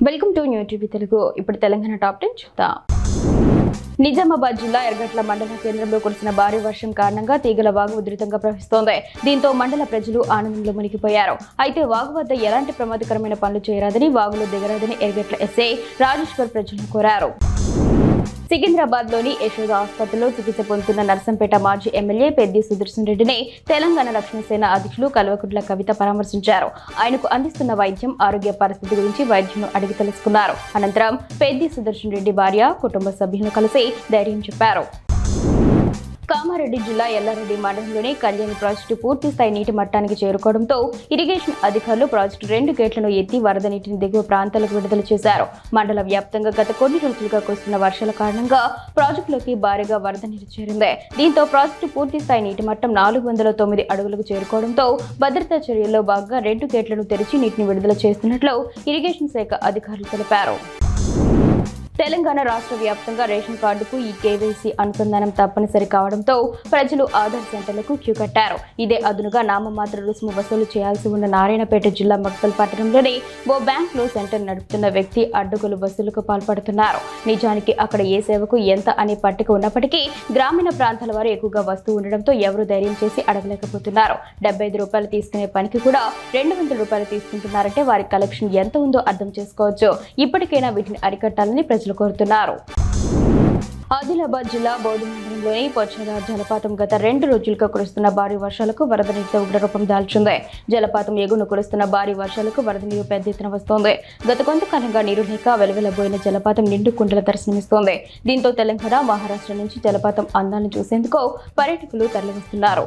Welcome to new TV Telugu. ఇప్పుడు Telangana top 10 చూద్దాం. నిజామాబాద్ జిల్లా ఎర్గట్ల మండల కేంద్రంలో కురిసిన భారీ వర్షం కారణంగా తీగల వాగు ఉధృతంగా ప్రవహిస్తోంది. దీంతో మండల ప్రజలు ఆనందంలో మునిగిపోయారు. అయితే వాగు వద్ద ఎలాంటి ప్రమాదకరమైన పనులు చేయరాదని, వాగులో దిగరాదని ఎర్గట్ల ఎస్ఐ రాజేశ్వర్ ప్రజలను కోరారు. సికింద్రాబాద్ లోని యశోద ఆసుపత్రిలో చికిత్స పొందుతున్న నర్సంపేట మాజీ ఎమ్మెల్యే పెద్ది సుదర్శన్ రెడ్డిని తెలంగాణ రక్షణ సేన అధ్యక్షులు కల్వకుంట్ల కవిత పరామర్శించారు. ఆయనకు అందిస్తున్న వైద్యం, ఆరోగ్య పరిస్థితి గురించి వైద్యులను అడిగి తెలుసుకున్నారు. అనంతరం పెద్ది సుదర్శన్ రెడ్డి భార్య, కుటుంబ సభ్యులను కలిసి ధైర్యం చెప్పారు. కామారెడ్డి జిల్లా ఎల్లారెడ్డి మండలంలోని కళ్యాణి ప్రాజెక్టు పూర్తి స్థాయి నీటి మట్టానికి చేరుకోవడంతో ఇరిగేషన్ అధికారులు ప్రాజెక్టు 2 గేట్లను ఎత్తి వరద నీటిని దిగువ ప్రాంతాలకు విడుదల చేశారు. మండల వ్యాప్తంగా గత కొన్ని రోజులుగా కురుస్తున్న వర్షాల కారణంగా ప్రాజెక్టులోకి భారీగా వరద నీరు చేరింది. దీంతో ప్రాజెక్టు పూర్తి స్థాయి నీటి మట్టం 409 అడుగులకు చేరుకోవడంతో భద్రతా చర్యల్లో భాగంగా 2 గేట్లను తెరిచి నీటిని విడుదల చేస్తున్నట్లు ఇరిగేషన్ శాఖ అధికారులు తెలిపారు. తెలంగాణ రాష్ట్ర వ్యాప్తంగా రేషన్ కార్డుకు ఈ కేవైసీ అనుసంధానం తప్పనిసరి కావడంతో ప్రజలు ఆధార్ సెంటర్లకు క్యూ కట్టారు. ఇదే అదునుగా నామమాత్ర రుసుము వసూలు చేయాల్సి ఉన్న నారాయణపేట జిల్లా మక్తల్ పట్టణంలోని ఓ బ్యాంకులో సెంటర్ నడుపుతున్న వ్యక్తి అడ్డగోలు వసూలుకు పాల్పడుతున్నారు. నిజానికి అక్కడ ఏ సేవకు ఎంత అనే పట్టిక ఉన్నప్పటికీ గ్రామీణ ప్రాంతాల వారు ఎక్కువగా వస్తూ ఉండడంతో ఎవరు ధైర్యం చేసి అడగలేకపోతున్నారు. 75 రూపాయలు తీసుకునే పనికి కూడా 200 రూపాయలు తీసుకుంటున్నారంటే వారి కలెక్షన్ ఎంత ఉందో అర్థం చేసుకోవచ్చు. ఇప్పటికైనా వీటిని అరికట్టాలని ప్రజలు కోరుతున్నారు. ఆదిలాబాద్ జిల్లా బౌద్ధ మండలంలోని పొచ్చర జలపాతం గత 2 రోజులుగా కురుస్తున్న భారీ వర్షాలకు వరద నీటితో ఉగ్రరూపం దాల్చింది. జలపాతం ఎగువన కురుస్తున్న భారీ వర్షాలకు వరద నీరు పెద్ద ఎత్తున వస్తోంది. గత కొంతకాలంగా నీరు లేక వెలవెలబోయిన జలపాతం నిండు కుండల దర్శనమిస్తోంది. దీంతో తెలంగాణ, మహారాష్ట్ర నుంచి జలపాతం అందాలను చూసేందుకు పర్యాటకులు తరలివస్తున్నారు.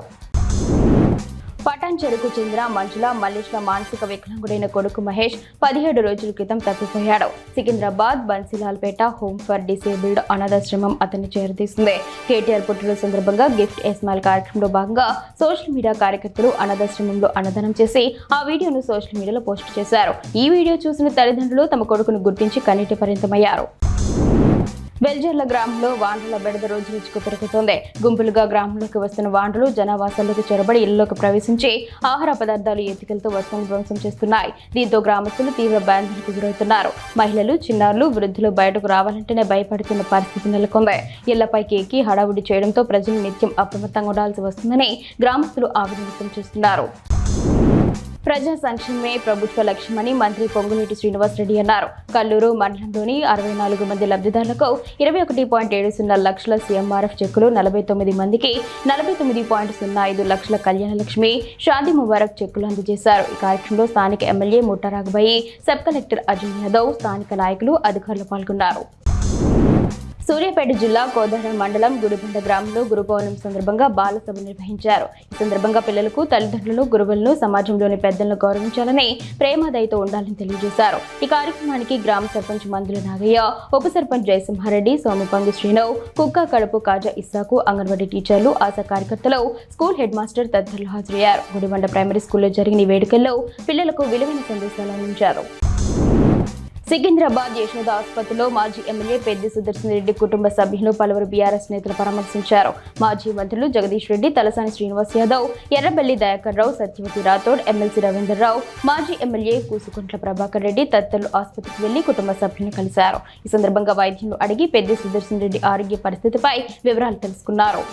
పటాన్ చెరుకు చెందిన మంజుల మల్లేష్ల మానసిక వికలాంగుడైన కొడుకు మహేష్ 17 రోజుల క్రితం తప్పిపోయాడు. Secunderabad Bansilalpet home for disabled అనాథాశ్రమం అతన్ని చేరదీసింది. కేటీఆర్ పుట్టినరోజు సందర్భంగా గిఫ్ట్ ఏ స్మైల్ కార్యక్రమంలో భాగంగా సోషల్ మీడియా కార్యకర్తలు అనాథాశ్రమంలో అన్నదానం చేసి ఆ వీడియోను సోషల్ మీడియాలో పోస్ట్ చేశారు. ఈ వీడియో చూసిన తల్లిదండ్రులు తమ కొడుకును గుర్తించి కన్నీటి పర్యంతమయ్యారు. వెల్జర్ల గ్రామంలో వాండ్రుల బెడద రోజు రోజుకు పెరుగుతోంది. గుంపులుగా గ్రామంలోకి వస్తున్న వాండ్రులు జనావాసాల్లోకి చొరబడి ఇళ్లలోకి ప్రవేశించి ఆహార పదార్థాలు ఎత్తికెళ్తూ వస్తువులను ధ్వంసం చేస్తున్నాయి. దీంతో గ్రామస్తులు తీవ్ర భయాందోళనకు గురవుతున్నారు. మహిళలు, చిన్నారులు, వృద్ధులు బయటకు రావాలంటేనే భయపడుతున్న పరిస్థితి నెలకొంది. ఇళ్లపైకి ఎక్కి హడావుడి చేయడంతో ప్రజలు నిత్యం అప్రమత్తంగా ఉండాల్సి వస్తుందని గ్రామస్తులు ఆవేదన వ్యక్తం చేస్తున్నారు. ప్రజా సంక్షేమమే ప్రభుత్వ లక్ష్యమని మంత్రి పొంగులేటి శ్రీనివాసరెడ్డి అన్నారు. కల్లూరు మండలంలోని 64 మంది లబ్ధిదారులకు 21.70 లక్షల సీఎంఆర్ఎఫ్ చెక్కులు, 49 మందికి 49.05 లక్షల కళ్యాణ లక్ష్మి, షాదీ ముబారక్ చెక్కులు అందజేశారు. ఈ కార్యక్రమంలో స్థానిక MLA Mutta Raghabayya, sub collector Ajay Yadav, స్థానిక నాయకులు, అధికారులు పాల్గొన్నారు. సూర్యాపేట జిల్లా కోదాడ మండలం గుడిబండ గ్రామంలో గురు పౌర్ణమి సందర్భంగా బాల సభ నిర్వహించారు. ఈ సందర్భంగా పిల్లలకు, తల్లిదండ్రులు, గురువులను, సమాజంలోని పెద్దలను గౌరవించాలని, ప్రేమదయతో ఉండాలని తెలియజేశారు. ఈ కార్యక్రమానికి గ్రామ సర్పంచ్ మందుల నాగయ్య, ఉప సర్పంచ్ జయసింహారెడ్డి, సోమపంగు శ్రీనవ్, కుక్క కడుపు కాజా ఇస్సాకు, అంగన్వాడీ టీచర్లు, ఆశా కార్యకర్తలు, స్కూల్ హెడ్ మాస్టర్ తదితరులు హాజరయ్యారు. గుడిబండ ప్రైమరీ స్కూల్లో జరిగిన ఈ వేడుకల్లో పిల్లలకు విలువైన సందేశాలు అందించారు. సికింద్రాబాద్ యశోద ఆసుపత్రిలో మాజీ ఎమ్మెల్యే పెద్ది సుదర్శన్ రెడ్డి కుటుంబ సభ్యులు, పలువురు బీఆర్ఎస్ నేతలు పరామర్శించారు. మాజీ మంత్రులు జగదీష్ రెడ్డి, తలసాని శ్రీనివాస్ యాదవ్, ఎర్రబెల్లి దయాకర్ రావు, సత్యవతి రాథోడ్, ఎమ్మెల్సీ రవీందర్ రావు, మాజీ ఎమ్మెల్యే కూసుకుంట్ల ప్రభాకర్ రెడ్డి తదితరులు ఆసుపత్రికి వెళ్లి కుటుంబ సభ్యులను కలిశారు. ఈ సందర్భంగా వైద్యులు అడిగి పెద్ది సుదర్శన్ రెడ్డి ఆరోగ్య పరిస్థితిపై వివరాలు తెలుసుకున్నారు.